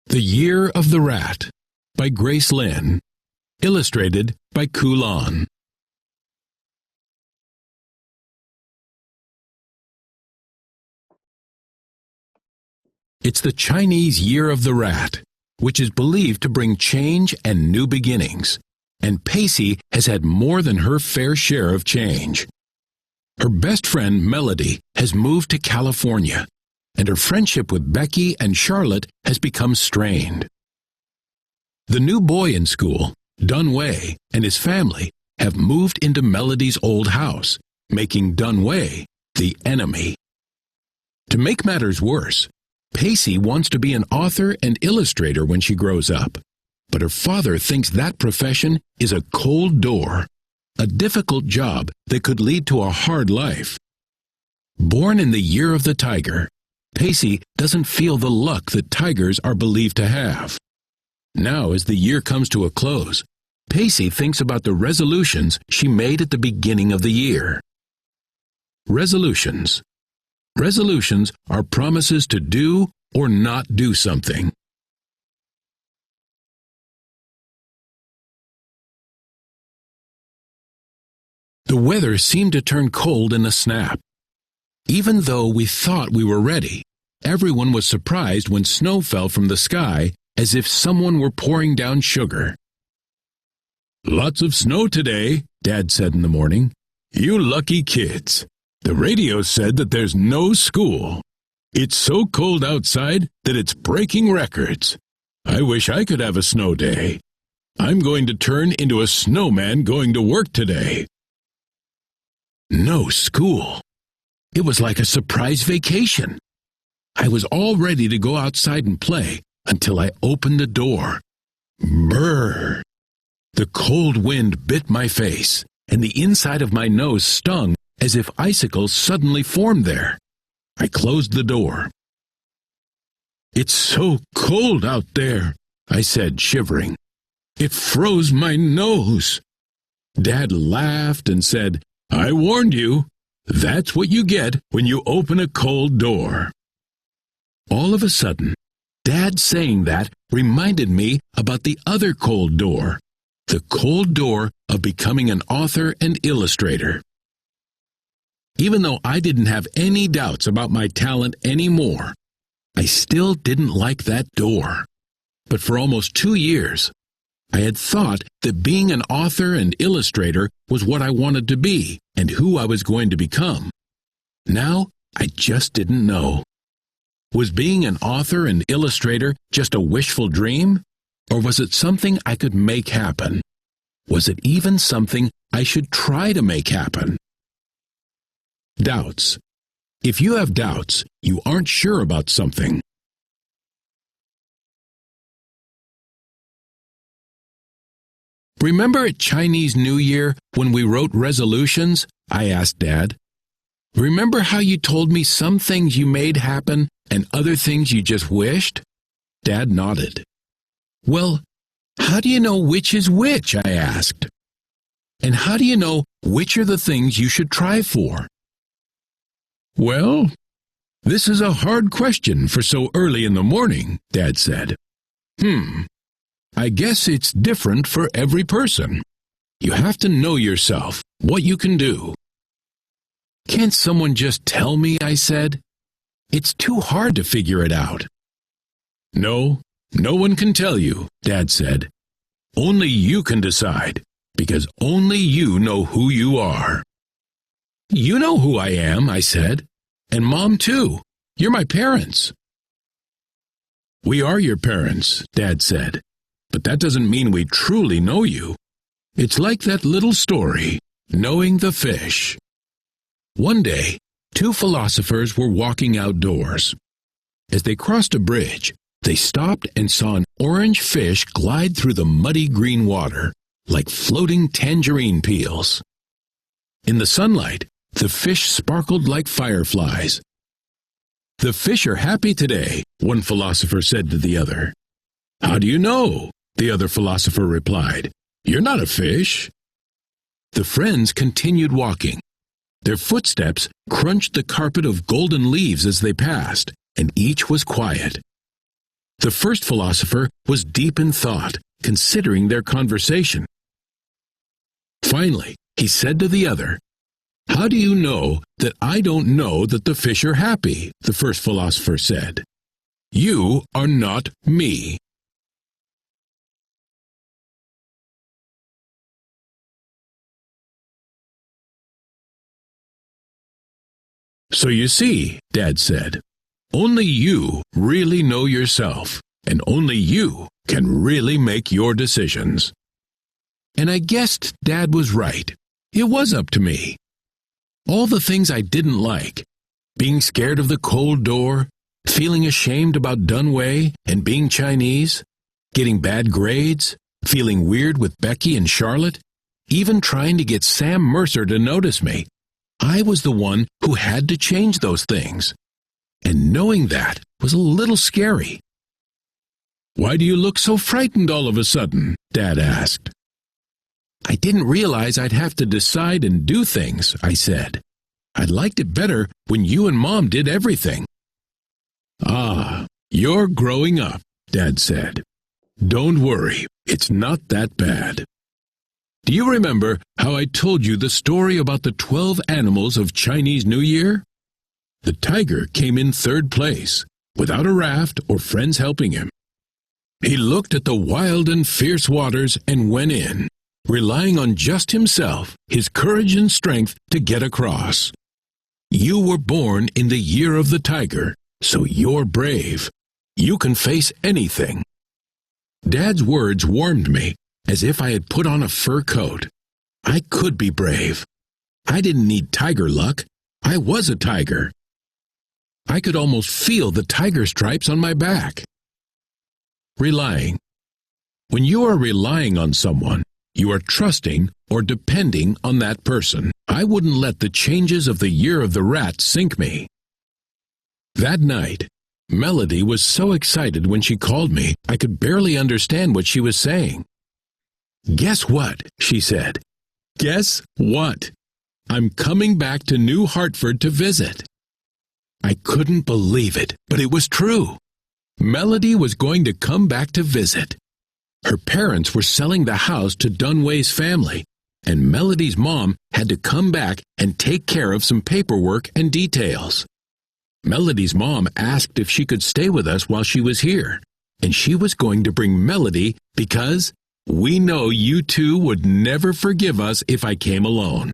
The Year of the Rat by Grace Lynn. Illustrated by Kulon. It's the Chinese Year of the Rat, which is believed to bring change and new beginnings, and Pacey has had more than her fair share of change. Her best friend, Melody, has moved to California, and her friendship with Becky and Charlotte has become strained. The new boy in school, Dunway, and his family have moved into Melody's old house, making Dunway the enemy. To make matters worse, Pacey wants to be an author and illustrator when she grows up, but her father thinks that profession is a cold door, a difficult job that could lead to a hard life. Born in the Year of the Tiger, Pacey doesn't feel the luck that tigers are believed to have. Now, as the year comes to a close, Pacey thinks about the resolutions she made at the beginning of the year. Resolutions. Resolutions are promises to do or not do something. The weather seemed to turn cold in a snap. Even though we thought we were ready, everyone was surprised when snow fell from the sky as if someone were pouring down sugar. "Lots of snow today," Dad said in the morning. "You lucky kids. The radio said that there's no school. It's so cold outside that it's breaking records. I wish I could have a snow day. I'm going to turn into a snowman going to work today." No school. It was like a surprise vacation. I was all ready to go outside and play until I opened the door. Brrr! The cold wind bit my face, and the inside of my nose stung as if icicles suddenly formed there. I closed the door. "It's so cold out there," I said, shivering. "It froze my nose." Dad laughed and said, "I warned you. That's what you get when you open a cold door." All of a sudden, Dad saying that reminded me about the other cold door, the cold door of becoming an author and illustrator. Even though I didn't have any doubts about my talent anymore, I still didn't like that door. But for almost 2 years, I had thought that being an author and illustrator was what I wanted to be and who I was going to become. Now, I just didn't know. Was being an author and illustrator just a wishful dream? Or was it something I could make happen? Was it even something I should try to make happen? Doubts. If you have doubts, you aren't sure about something. Remember at Chinese New Year when we wrote resolutions? I asked Dad. Remember how you told me some things you made happen and other things you just wished? Dad nodded. Well, how do you know which is which? I asked. And how do you know which are the things you should try for? Well, this is a hard question for so early in the morning, Dad said. I guess it's different for every person. You have to know yourself, what you can do. Can't someone just tell me? I said. It's too hard to figure it out. No, no one can tell you, Dad said. Only you can decide, because only you know who you are. You know who I am, I said. And Mom too. You're my parents. We are your parents, Dad said. But that doesn't mean we truly know you. It's like that little story, Knowing the Fish. One day, 2 philosophers were walking outdoors. As they crossed a bridge, they stopped and saw an orange fish glide through the muddy green water, like floating tangerine peels. In the sunlight, the fish sparkled like fireflies. "The fish are happy today," one philosopher said to the other. "How do you know?" the other philosopher replied. "You're not a fish." The friends continued walking. Their footsteps crunched the carpet of golden leaves as they passed, and each was quiet. The first philosopher was deep in thought, considering their conversation. Finally, he said to the other, "How do you know that I don't know that the fish are happy?" the first philosopher said. "You are not me." "So you see," Dad said, "only you really know yourself, and only you can really make your decisions." And I guessed Dad was right. It was up to me. All the things I didn't like, being scared of the cold door, feeling ashamed about Dunway and being Chinese, getting bad grades, feeling weird with Becky and Charlotte, even trying to get Sam Mercer to notice me. I was the one who had to change those things. And knowing that was a little scary. "Why do you look so frightened all of a sudden?" Dad asked. "I didn't realize I'd have to decide and do things," I said. "I liked it better when you and Mom did everything." "Ah, you're growing up," Dad said. "Don't worry, it's not that bad. Do you remember how I told you the story about the 12 animals of Chinese New Year? The tiger came in third place, without a raft or friends helping him. He looked at the wild and fierce waters and went in, relying on just himself, his courage and strength to get across. You were born in the year of the tiger, so you're brave. You can face anything." Dad's words warmed me, as if I had put on a fur coat. I could be brave. I didn't need tiger luck. I was a tiger. I could almost feel the tiger stripes on my back. Relying. When you are relying on someone, you are trusting or depending on that person. I wouldn't let the changes of the year of the rat sink me. That night, Melody was so excited when she called me, I could barely understand what she was saying. "Guess what?" she said. "Guess what? I'm coming back to New Hartford to visit." I couldn't believe it, but it was true. Melody was going to come back to visit. Her parents were selling the house to Dunway's family, and Melody's mom had to come back and take care of some paperwork and details. Melody's mom asked if she could stay with us while she was here, and she was going to bring Melody because we know you two would never forgive us if I came alone.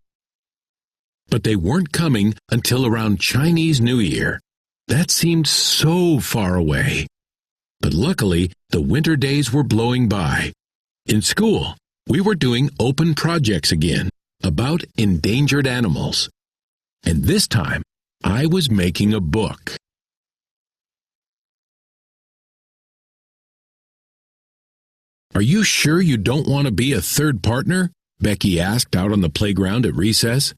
But they weren't coming until around Chinese New Year. That seemed so far away. But luckily, the winter days were blowing by. In school, we were doing open projects again about endangered animals. And this time, I was making a book. "Are you sure you don't want to be a third partner?" Becky asked out on the playground at recess.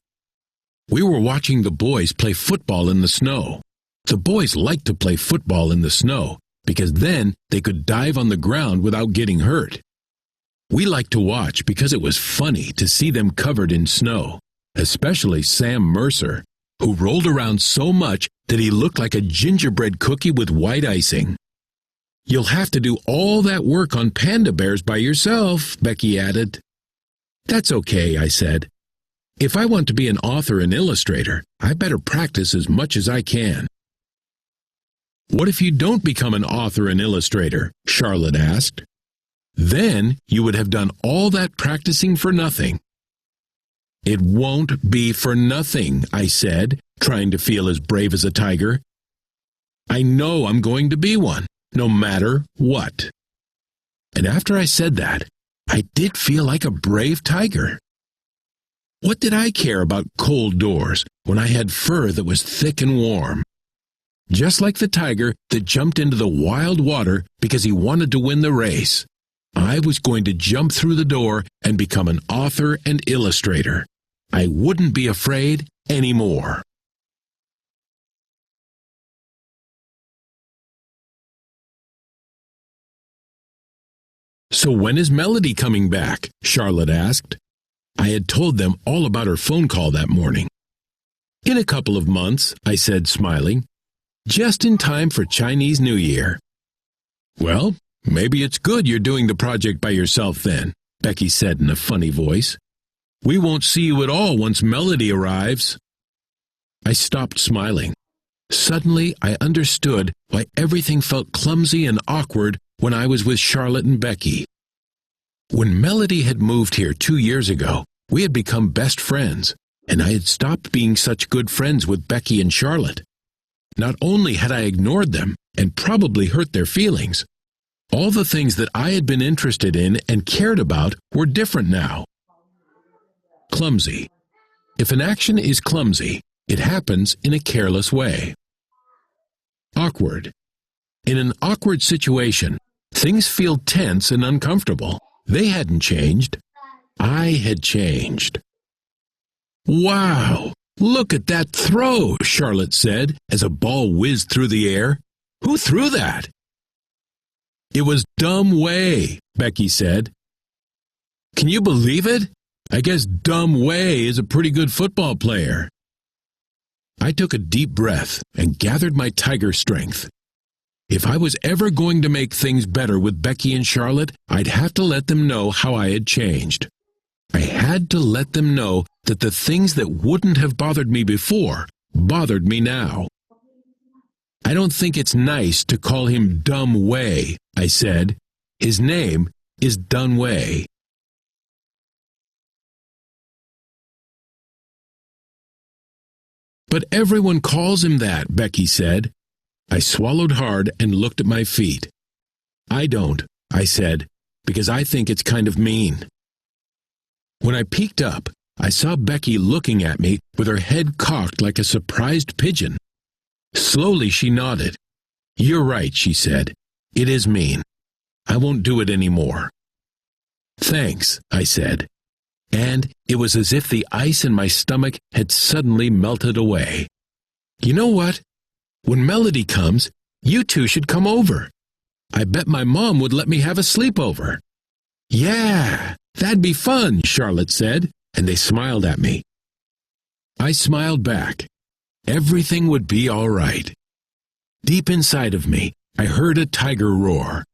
We were watching the boys play football in the snow. The boys liked to play football in the snow because then they could dive on the ground without getting hurt. We liked to watch because it was funny to see them covered in snow, especially Sam Mercer, who rolled around so much that he looked like a gingerbread cookie with white icing. "You'll have to do all that work on panda bears by yourself," Becky added. "That's okay," I said. "If I want to be an author and illustrator, I better practice as much as I can." "What if you don't become an author and illustrator?" Charlotte asked. "Then you would have done all that practicing for nothing." "It won't be for nothing," I said, trying to feel as brave as a tiger. "I know I'm going to be one, no matter what." And after I said that, I did feel like a brave tiger. What did I care about cold doors when I had fur that was thick and warm? Just like the tiger that jumped into the wild water because he wanted to win the race, I was going to jump through the door and become an author and illustrator. I wouldn't be afraid anymore. "So when is Melody coming back?" Charlotte asked. I had told them all about her phone call that morning. "In a couple of months," I said, smiling. "Just in time for Chinese New Year." Well, maybe it's good you're doing the project by yourself then, Becky said in a funny voice. We won't see you at all once Melody arrives. I stopped smiling. Suddenly, I understood why everything felt clumsy and awkward when I was with Charlotte and Becky. When Melody had moved here 2 years ago, we had become best friends, and I had stopped being such good friends with Becky and Charlotte. Not only had I ignored them and probably hurt their feelings, all the things that I had been interested in and cared about were different now. Clumsy. If an action is clumsy, it happens in a careless way. Awkward. In an awkward situation, things feel tense and uncomfortable. They hadn't changed. I had changed. Wow! Look at that throw, Charlotte said as a ball whizzed through the air. Who threw that? It was Dumb Way, Becky said. Can you believe it? I guess Dumb Way is a pretty good football player. I took a deep breath and gathered my tiger strength. If I was ever going to make things better with Becky and Charlotte, I'd have to let them know how I had changed. I had to let them know that the things that wouldn't have bothered me before bothered me now. I don't think it's nice to call him Dumb Way, I said. His name is Dunway. But everyone calls him that, Becky said. I swallowed hard and looked at my feet. I don't, I said, because I think it's kind of mean. When I peeked up, I saw Becky looking at me with her head cocked like a surprised pigeon. Slowly she nodded. You're right, she said. It is mean. I won't do it anymore. Thanks, I said. And it was as if the ice in my stomach had suddenly melted away. You know what? When Melody comes, you two should come over. I bet my mom would let me have a sleepover. Yeah, that'd be fun, Charlotte said, and they smiled at me. I smiled back. Everything would be all right. Deep inside of me, I heard a tiger roar.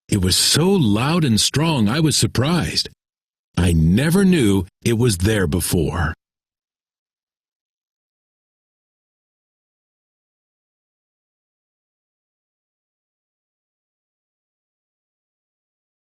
It was so loud and strong I was surprised. I never knew it was there before.